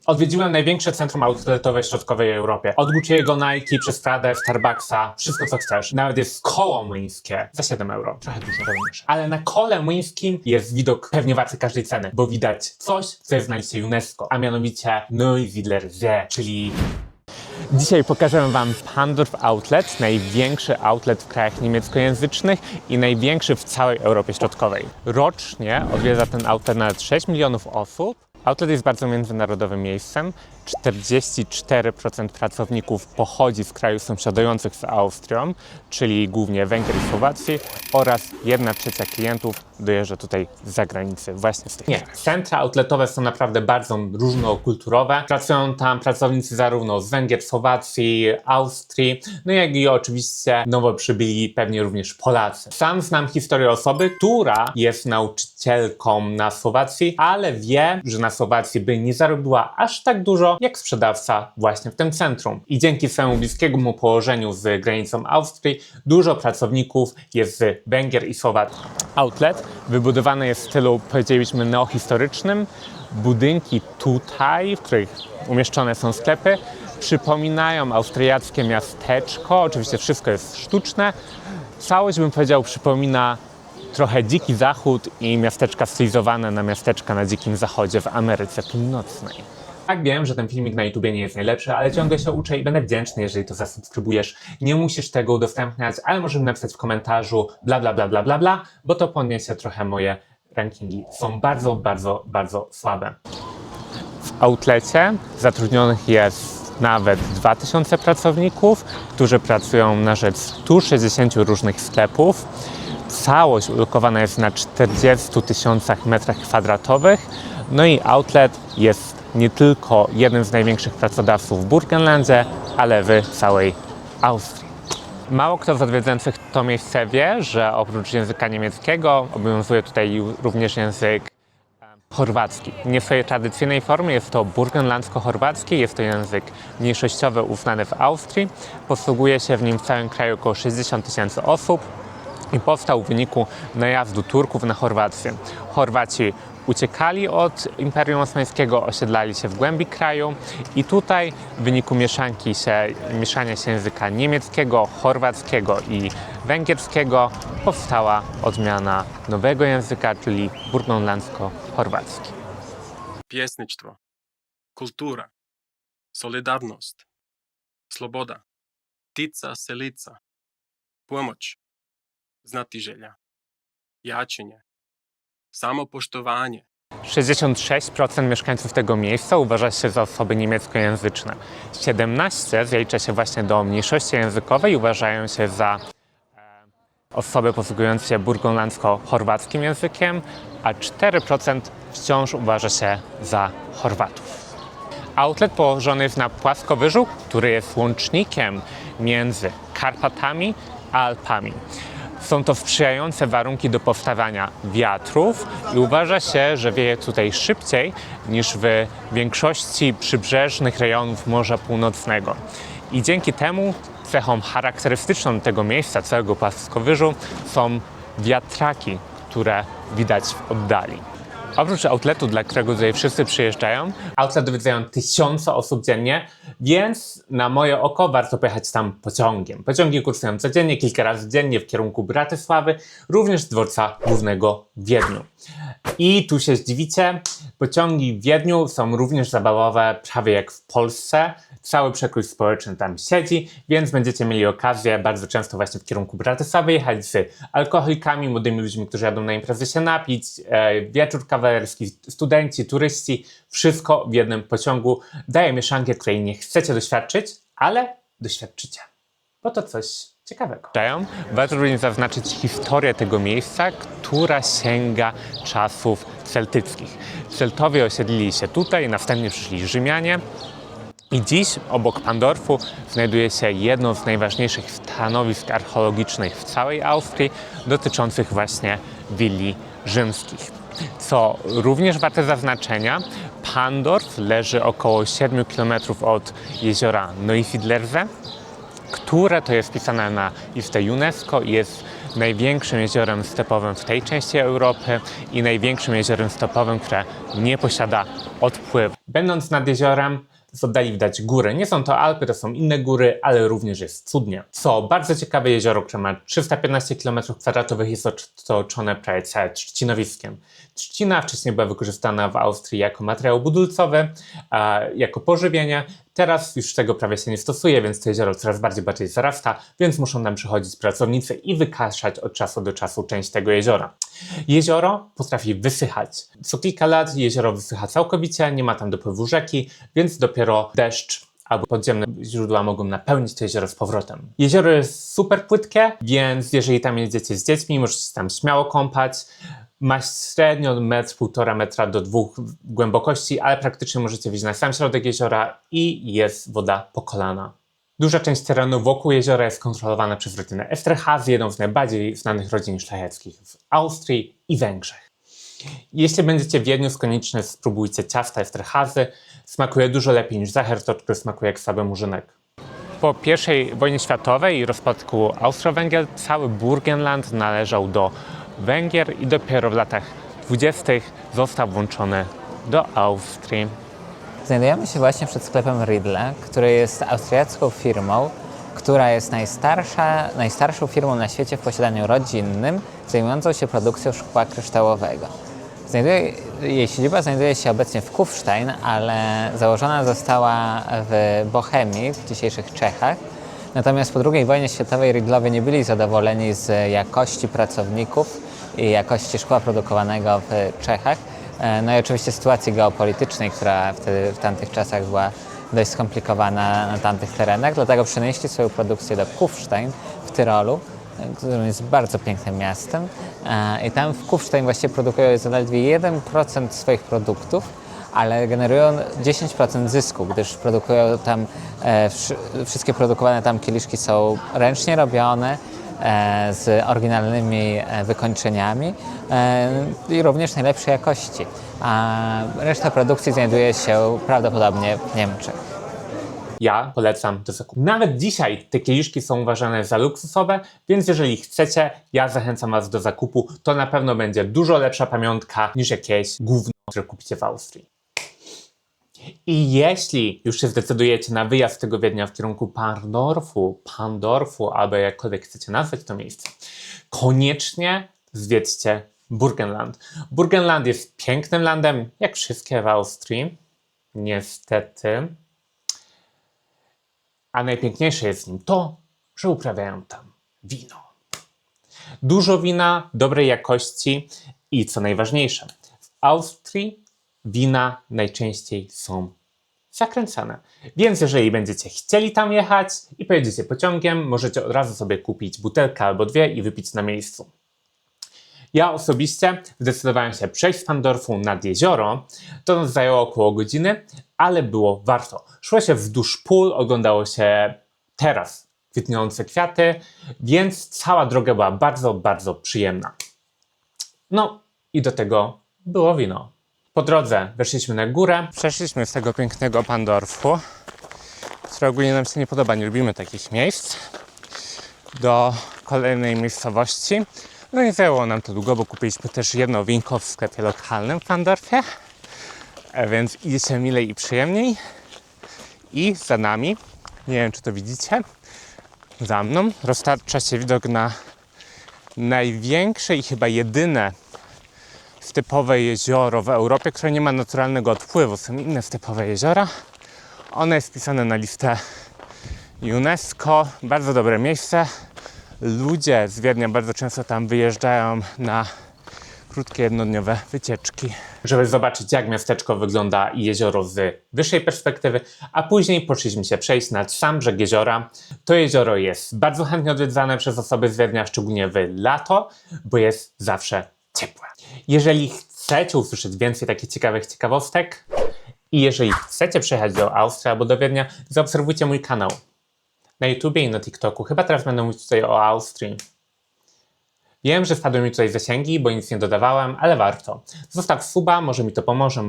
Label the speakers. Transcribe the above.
Speaker 1: Odwiedziłem największe centrum outletowe w środkowej Europie. Od Gucci'ego, Nike, przez Pradę, Starbucksa, wszystko co chcesz. Nawet jest koło młyńskie za 7 euro. Trochę dużo również. Ale na kole młyńskim jest widok pewnie warty każdej ceny, bo widać coś, co jest na liście UNESCO, a mianowicie Neusiedlersee, czyli... Dzisiaj pokażę Wam Pandorf Outlet, największy outlet w krajach niemieckojęzycznych i największy w całej Europie Środkowej. Rocznie odwiedza ten outlet nawet 6 milionów osób. Outlet jest bardzo międzynarodowym miejscem. 44% pracowników pochodzi z krajów sąsiadujących z Austrią, czyli głównie Węgier i Słowacji, oraz 1/3 klientów dojeżdża tutaj z zagranicy, właśnie z tych krajów. Centra outletowe są naprawdę bardzo różnokulturowe. Pracują tam pracownicy zarówno z Węgier, Słowacji, Austrii, no jak i oczywiście nowo przybyli pewnie również Polacy. Sam znam historię osoby, która jest nauczycielką na Słowacji, ale wie, że na Słowacji by nie zarobiła aż tak dużo, jak sprzedawca właśnie w tym centrum. I dzięki swojemu bliskiemu położeniu z granicą Austrii, dużo pracowników jest z Węgier i Słowacji. Outlet wybudowany jest w stylu, powiedzielibyśmy, neohistorycznym. Budynki tutaj, w których umieszczone są sklepy, przypominają austriackie miasteczko. Oczywiście wszystko jest sztuczne. Całość, bym powiedział, przypomina trochę Dziki Zachód i miasteczka stylizowane na miasteczka na Dzikim Zachodzie w Ameryce Północnej. Tak, wiem, że ten filmik na YouTubie nie jest najlepszy, ale ciągle się uczę i będę wdzięczny, jeżeli to zasubskrybujesz. Nie musisz tego udostępniać, ale możesz napisać w komentarzu bla bla bla bla bla bla, bo to podniesie trochę moje rankingi. Są bardzo słabe. W outlecie zatrudnionych jest nawet 2000 pracowników, którzy pracują na rzecz 160 różnych sklepów. Całość ulokowana jest na 40 000 metrach kwadratowych. No i outlet jest nie tylko jednym z największych pracodawców w Burgenlandzie, ale w całej Austrii. Mało kto z odwiedzających to miejsce wie, że oprócz języka niemieckiego obowiązuje tutaj również język chorwacki. Nie w swojej tradycyjnej formie jest to burgenlandzko-chorwacki, jest to język mniejszościowy uznany w Austrii. Posługuje się w nim w całym kraju około 60 000 osób i powstał w wyniku najazdu Turków na Chorwację. Chorwaci uciekali od Imperium Osmańskiego, osiedlali się w głębi kraju i tutaj w wyniku mieszania się języka niemieckiego, chorwackiego i węgierskiego powstała odmiana nowego języka, czyli burgenlandsko-chorwacki.
Speaker 2: Pjesništvo, kultura, solidarnost, sloboda, ptica selica, pomoć, znatiželja, jačenje, samopoštovanje.
Speaker 1: 66% mieszkańców tego miejsca uważa się za osoby niemieckojęzyczne. 17% zalicza się właśnie do mniejszości językowej i uważają się za osoby posługujące się burgenlandsko-chorwackim językiem, a 4% wciąż uważa się za Chorwatów. Outlet położony jest na płaskowyżu, który jest łącznikiem między Karpatami a Alpami. Są to sprzyjające warunki do powstawania wiatrów i uważa się, że wieje tutaj szybciej niż w większości przybrzeżnych rejonów Morza Północnego. I dzięki temu cechą charakterystyczną tego miejsca, całego płaskowyżu, są wiatraki, które widać w oddali. Oprócz outletu, dla którego tutaj wszyscy przyjeżdżają, outlet odwiedzają 1000 osób dziennie, więc na moje oko warto pojechać tam pociągiem. Pociągi kursują codziennie, kilka razy dziennie w kierunku Bratysławy, również z dworca głównego w Wiedniu. I tu się zdziwicie, pociągi w Wiedniu są również zabawowe, prawie jak w Polsce. Cały przekrój społeczny tam siedzi, więc będziecie mieli okazję bardzo często właśnie w kierunku Bratysławy jechać z alkoholikami, młodymi ludźmi, którzy jadą na imprezę się napić, wieczór kawalerski, studenci, turyści, wszystko w jednym pociągu. Daje mieszankę, której nie chcecie doświadczyć, ale doświadczycie, bo to coś ciekawego. Warto również zaznaczyć historię tego miejsca, która sięga czasów celtyckich. Celtowie osiedlili się tutaj, następnie przyszli Rzymianie. I dziś obok Pandorfu znajduje się jedno z najważniejszych stanowisk archeologicznych w całej Austrii, dotyczących właśnie willi rzymskich. Co również warte zaznaczenia, Pandorf leży około 7 km od jeziora Neusiedlersee, które to jest wpisane na listę UNESCO i jest największym jeziorem stepowym w tej części Europy i największym jeziorem stepowym, które nie posiada odpływu. Będąc nad jeziorem, z oddali widać góry. Nie są to Alpy, to są inne góry, ale również jest cudnie. Co bardzo ciekawe jezioro, które ma 315 km2, jest otoczone prawie całe trzcinowiskiem. Trzcina wcześniej była wykorzystana w Austrii jako materiał budulcowy, jako pożywienie. Teraz już tego prawie się nie stosuje, więc to jezioro coraz bardziej zarasta, więc muszą tam przychodzić pracownicy i wykaszać od czasu do czasu część tego jeziora. Jezioro potrafi wysychać. Co kilka lat jezioro wysycha całkowicie, nie ma tam dopływu rzeki, więc dopiero deszcz albo podziemne źródła mogą napełnić to jezioro z powrotem. Jezioro jest super płytkie, więc jeżeli tam jedziecie z dziećmi, możecie się tam śmiało kąpać. Ma średnio 1,5 metra do 2 głębokości, ale praktycznie możecie wyjść na sam środek jeziora i jest woda po kolana. Duża część terenu wokół jeziora jest kontrolowana przez rodzinę Esterhazy, jedną z najbardziej znanych rodzin szlacheckich w Austrii i Węgrzech. Jeśli będziecie w Wiedniu, koniecznie spróbujcie ciasta Esterhazy. Smakuje dużo lepiej niż Sachertorte, który smakuje jak słaby murzynek. Po I wojnie światowej i rozpadku Austro-Węgier cały Burgenland należał do Węgier i dopiero w latach 20. został włączony do Austrii.
Speaker 3: Znajdujemy się właśnie przed sklepem Riedle, który jest austriacką firmą, która jest najstarszą firmą na świecie w posiadaniu rodzinnym, zajmującą się produkcją szkła kryształowego. Jej siedziba znajduje się obecnie w Kufstein, ale założona została w Bochemii, w dzisiejszych Czechach. Natomiast po II wojnie światowej Riedlowie nie byli zadowoleni z jakości pracowników i jakości szkła produkowanego w Czechach. No i oczywiście sytuacji geopolitycznej, która wtedy w tamtych czasach była dość skomplikowana na tamtych terenach, dlatego przenieśli swoją produkcję do Kufstein w Tyrolu, którym jest bardzo pięknym miastem. I tam w Kufstein właściwie produkują zaledwie 1% swoich produktów, ale generują 10% zysku, gdyż produkują tam, wszystkie produkowane tam kieliszki są ręcznie robione, z oryginalnymi wykończeniami i również najlepszej jakości. A reszta produkcji znajduje się prawdopodobnie w Niemczech.
Speaker 1: Ja polecam do zakupu. Nawet dzisiaj te kieliszki są uważane za luksusowe, więc jeżeli chcecie, ja zachęcam Was do zakupu. To na pewno będzie dużo lepsza pamiątka niż jakieś gówno, które kupicie w Austrii. I jeśli już się zdecydujecie na wyjazd z tego Wiednia w kierunku Pandorfu, albo jakkolwiek chcecie nazwać to miejsce, koniecznie zwiedźcie Burgenland. Burgenland jest pięknym landem, jak wszystkie w Austrii, niestety. A najpiękniejsze jest w nim to, że uprawiają tam wino. Dużo wina, dobrej jakości i co najważniejsze, w Austrii wina najczęściej są zakręcane. Więc jeżeli będziecie chcieli tam jechać i pojedziecie pociągiem, możecie od razu sobie kupić butelkę albo dwie i wypić na miejscu. Ja osobiście zdecydowałem się przejść z Pandorfu nad jezioro. To nas zajęło około godziny, ale było warto. Szło się wzdłuż pól, oglądało się teraz kwitnące kwiaty, więc cała droga była bardzo przyjemna. No i do tego było wino. Po drodze weszliśmy na górę. Przeszliśmy z tego pięknego Pandorfu, które ogólnie nam się nie podoba, nie lubimy takich miejsc, do kolejnej miejscowości. No i zajęło nam to długo, bo kupiliśmy też jedno winko w sklepie lokalnym w Pandorfie, więc idzie się milej i przyjemniej. I za nami, nie wiem czy to widzicie, za mną roztacza się widok na największe i chyba jedyne stepowe jezioro w Europie, które nie ma naturalnego odpływu. Są inne stepowe jeziora. Ono jest wpisane na listę UNESCO. Bardzo dobre miejsce. Ludzie z Wiednia bardzo często tam wyjeżdżają na krótkie, jednodniowe wycieczki, żeby zobaczyć, jak miasteczko wygląda i jezioro z wyższej perspektywy, a później poszliśmy się przejść nad sam brzeg jeziora. To jezioro jest bardzo chętnie odwiedzane przez osoby z Wiednia, szczególnie w lato, bo jest zawsze ciepłe. Jeżeli chcecie usłyszeć więcej takich ciekawych ciekawostek i jeżeli chcecie przyjechać do Austrii albo do Wiednia, zaobserwujcie mój kanał na YouTubie i na TikToku. Chyba teraz będę mówić tutaj o Austrii. Wiem, że spadły mi tutaj zasięgi, bo nic nie dodawałem, ale warto. Zostaw suba, może mi to pomoże.